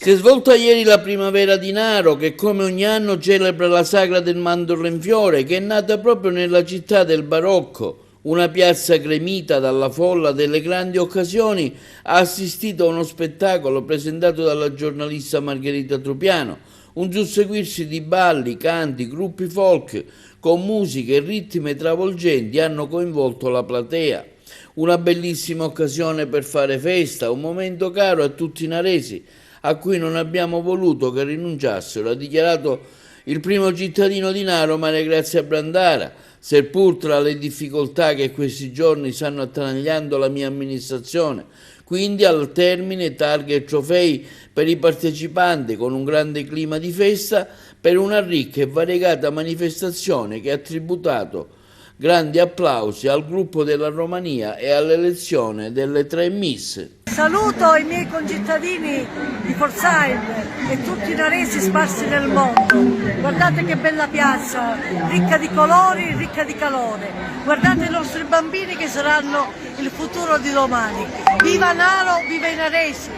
Si è svolta ieri la primavera di Naro che come ogni anno celebra la sagra del mandorlo in fiore che è nata proprio nella città del barocco. Una piazza gremita dalla folla delle grandi occasioni ha assistito a uno spettacolo presentato dalla giornalista Margherita Trupiano, un susseguirsi di balli, canti, gruppi folk con musiche e ritmi travolgenti hanno coinvolto la platea. Una bellissima occasione per fare festa, un momento caro a tutti i naresi, a cui non abbiamo voluto che rinunciassero, ha dichiarato il primo cittadino di Naro, Maria Grazia Brandara, seppur tra le difficoltà che questi giorni stanno attanagliando la mia amministrazione. Quindi al termine targhe e trofei per i partecipanti con un grande clima di festa per una ricca e variegata manifestazione che ha tributato grandi applausi al gruppo della Romania e all'elezione delle 3 miss. Saluto i miei concittadini di Pforzheim e tutti i naresi sparsi nel mondo. Guardate che bella piazza, ricca di colori, ricca di calore. Guardate i nostri bambini che saranno il futuro di domani. Viva Naro, viva i naresi!